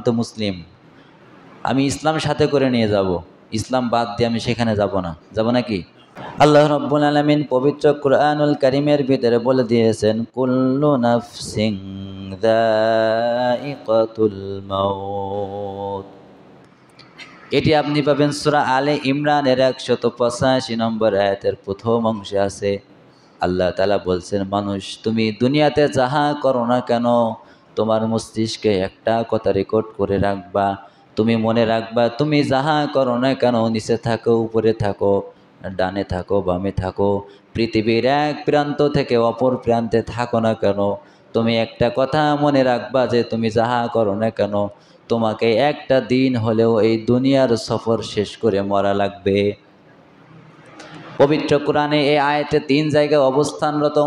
তো মুসলিম, আমি ইসলাম সাথে করে নিয়ে যাব, ইসলাম বাদ দিয়ে আমি সেখানে যাব না, যাব নাকি? আল্লাহ রাব্বুল আলামিন পবিত্র কুরআনুল কারীমের ভিতরে বলে দিয়েছেন, কুল্লু নাফসিন যায়িকাতুল মাউত। এটি আপনি পাবেন সূরা আলে ইমরানের 185 নম্বর আয়াতের প্রথম অংশে আছে। আল্লাহ তাআলা বলছেন, মানুষ তুমি দুনিয়াতে যাহা করো না কেন, তোমার মস্তিষ্কে একটা কথা রেকর্ড করে রাখবা। তুমি মনে রাখবা, তুমি যাহা করো না কেন, নিচে থাকো উপরে থাকো, ডানে থাকো বামে থাকো, পৃথিবীর এক প্রান্ত থেকে অপর প্রান্তে থাকো না কেন, তুমি একটা কথা মনে রাখবা যে তুমি যাহা করো না কেন, তোমাকে একটা দিন হলেও এই দুনিয়ার সফর শেষ করে মরা লাগবে। পবিত্র কোরআনে এই আয়াতে 3 জায়গায় অবস্থানরত।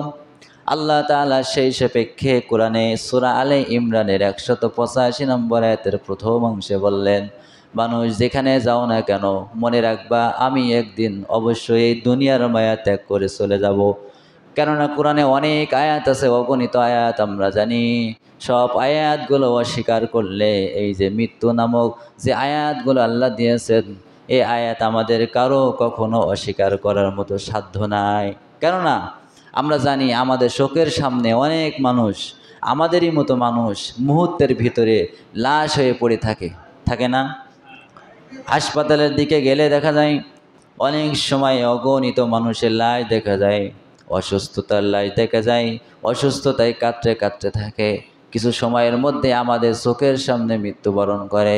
আল্লাহ তাআলা সেই সাপেক্ষে কোরআনে সূরা আলে ইমরানের 185 নম্বর আয়াতের প্রথম অংশে বললেন, মানুষ যেখানে যাও না কেন মনে রাখবা, আমি একদিন অবশ্যই এই দুনিয়ার মায়া ত্যাগ করে চলে যাব। কেননা কোরআনে অনেক আয়াত আছে, অগণিত আয়াত আমরা জানি। সব আয়াতগুলো অস্বীকার করলে এই যে মৃত্যু নামক যে আয়াতগুলো আল্লাহ দিয়েছেন, এই আয়াত আমাদের কারো কখনো অস্বীকার করার মতো সাধ্য নাই। কেননা আমরা জানি আমাদের চোখের সামনে অনেক মানুষ, আমাদেরই মতো মানুষ মুহূর্তের ভিতরে লাশ হয়ে পড়ে থাকে, থাকে না? হাসপাতালের দিকে গেলে দেখা যায় অনেক সময় অগণিত মানুষের লাশ দেখা যায়, অসুস্থতার লাশ দেখা যায়, অসুস্থতায় কাতরে কাতরে থাকে। কিছু সময়ের মধ্যে আমাদের চোখের সামনে মৃত্যুবরণ করে,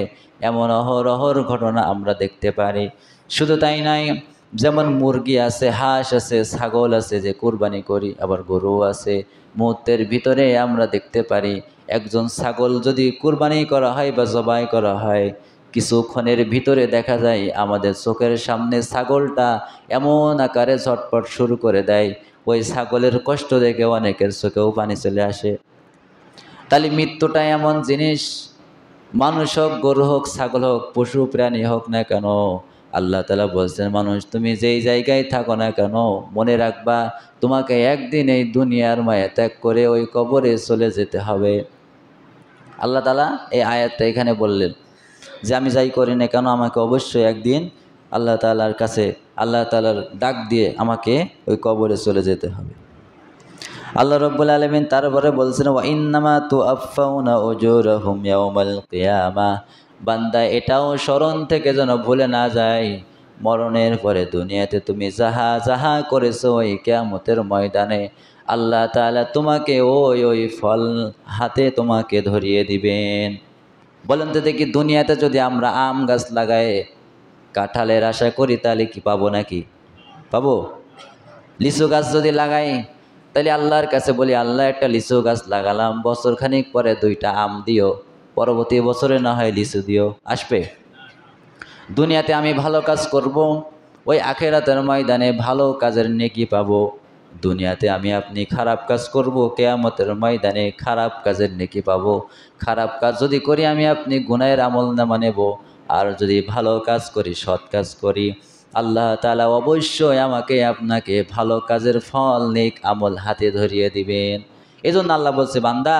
এমন অহরহর ঘটনা আমরা দেখতে পারি। শুধু তাই নাই, যেমন মুরগি আছে, হাঁস আছে, ছাগল আছে যে কুরবানি করি, আবার গরু আছে। মুহূর্তের ভিতরে আমরা দেখতে পারি একজন ছাগল যদি কুরবানি করা হয় বা জবাই করা হয়, কিছুক্ষণের ভিতরে দেখা যায় আমাদের চোখের সামনে ছাগলটা এমন আকারে ঝটপট শুরু করে দেয়, ওই ছাগলের কষ্ট দেখে অনেকের চোখেও পানি চলে আসে। তাহলে মৃত্যুটা এমন জিনিস, মানুষ হোক, গরু হোক, ছাগল হোক, পশু প্রাণী হোক না কেন, আল্লাহ তাআলা বলছেন, মানুষ তুমি যেই জায়গায় থাকো না কেন মনে রাখবা, তোমাকে একদিন এই দুনিয়ার মায়া ত্যাগ করে ওই কবরে চলে যেতে হবে। আল্লাহ তাআলা এই আয়াতটা এখানে বললেন যে আমি যাই করি না কেন আমাকে অবশ্যই একদিন আল্লাহ তাআলার কাছে, আল্লাহ তাআলার ডাক দিয়ে আমাকে ওই কবরে চলে যেতে হবে। আল্লাহ রাব্বুল আলামিন তারপরে বলছেন, ওয়া ইন্নামা তুআফাউনা উজুরাহুম ইয়াউমাল কিয়ামাহ। বান্দা এটাও স্মরণ থেকে যেন ভুলে না যায়, মরণের পরে দুনিয়াতে তুমি যাহা যাহা করেছো ওই কিয়ামতের ময়দানে আল্লাহ তাআলা তোমাকে ওই ওই ফল হাতে তোমাকে ধরিয়ে দিবেন। বলেন তো দেখি, দুনিয়াতে যদি আমরা আম গাছ লাগাই, কাঁঠালের আশা করি, তাহলে কি পাবো নাকি? পাবো? লিচু গাছ যদি লাগাই, তাহলে আল্লাহর কাছে বলি, আল্লাহ একটা লিচু গাছ লাগালাম, বছর খানিক পরে 2টা আম দিও, পরবর্তী বছরে না হয় লিচু দিও, আসবে? দুনিয়াতে আমি ভালো কাজ করব, ওই আখিরাতের ময়দানে ভালো কাজের নেকি পাবো। দুনিয়াতে আমি আপনি খারাপ কাজ করব, কিয়ামতের ময়দানে খারাপ কাজের নেকি পাবো। খারাপ কাজ যদি করি আমি আপনি গুনাহের আমলনামা নেব, আর যদি ভালো কাজ করি, সৎ কাজ করি, আল্লাহ তাআলা অবশ্যই আমাকে আপনাকে ভালো কাজের ফল, নেক আমল হাতে ধরিয়ে দিবেন। এজন্য আল্লাহ বলছে, বান্দা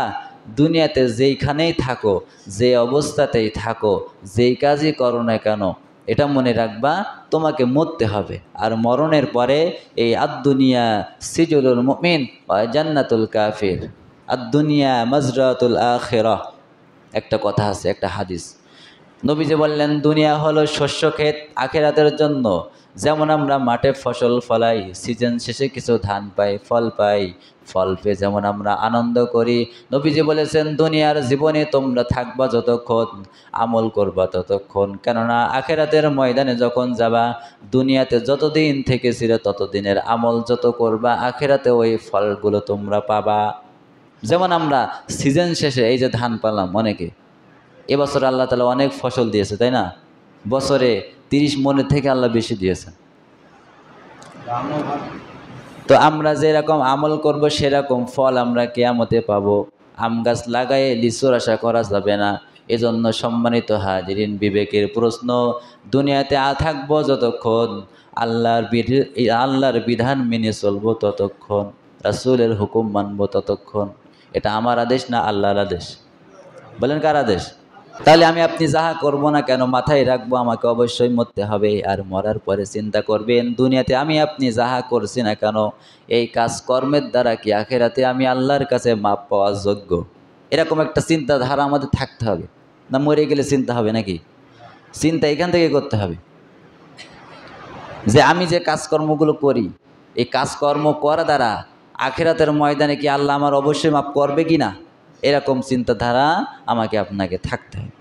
দুনিয়াতে যেইখানেই থাকো, যে অবস্থাতেই থাকো, যেই কাজই করো না কেন, এটা মনে রাখবা তোমাকে মরতে হবে। আর মরণের পরে এই আদ-দুনিয়া সিজুলুল মুমিন ওয়া জান্নাতুল কাফির, আদ-দুনিয়া মাজরাতুল আখিরাহ। একটা কথা আছে, একটা হাদিস, নবীজি বললেন, দুনিয়া হলো শস্য ক্ষেত আখিরাতের জন্য। যেমন আমরা মাঠে ফসল ফলাই, সিজন শেষে কিছু ধান পাই, ফল পাই, ফল পেয়ে যেমন আমরা আনন্দ করি, নবীজি বলেছেন দুনিয়ার জীবনে তোমরা থাকবা যতক্ষণ, আমল করবা ততক্ষণ। কেননা আখিরাতের ময়দানে যখন যাবা, দুনিয়াতে যতদিন থেকেছিল ততদিনের আমল যত করবা, আখিরাতে ওই ফলগুলো তোমরা পাবা। যেমন আমরা সিজন শেষে এই যে ধান পালাম, অনেকে এবছর আল্লাহ তাআলা অনেক ফসল দিয়েছে, তাই না? বছরে 30 মনের থেকে আল্লাহ বেশি দিয়েছেন। তো আমরা যেরকম আমল করব সেরকম ফল আমরা কিয়ামতে পাবো। আম গাছ লাগায়ে লিচুর আশা করা যাবে না। এজন্য সম্মানিত হাজিরিন, বিবেকের প্রশ্ন, দুনিয়াতে থাকবো যতক্ষণ, আল্লাহর বিধান মেনে চলবো ততক্ষণ, রাসূলের হুকুম মানবো ততক্ষণ। এটা আমার আদেশ না আল্লাহর আদেশ? বলেন কার আদেশ? তাহলে আমি আপনি যাহা করব না কেন মাথায় রাখবো আমাকে অবশ্যই মরতে হবে। আর মরার পরে চিন্তা করবেন দুনিয়াতে আমি আপনি যাহা করছি না কেন এই কাজ কর্মের দ্বারা কি আখেরাতে আমি আল্লাহর কাছে মাপ পাওয়ার যোগ্য। এরকম একটা চিন্তাধারা আমাদের থাকতে হবে। না মরে গেলে চিন্তা হবে নাকি? চিন্তা এখান থেকে করতে হবে যে আমি যে কাজকর্মগুলো করি এই কাজকর্ম করা দ্বারা আখেরাতের ময়দানে কি আল্লাহ আমার অবশ্যই মাপ করবে কি না, এরকম চিন্তাধারা আমাকে আপনাকে থাকতে হবে।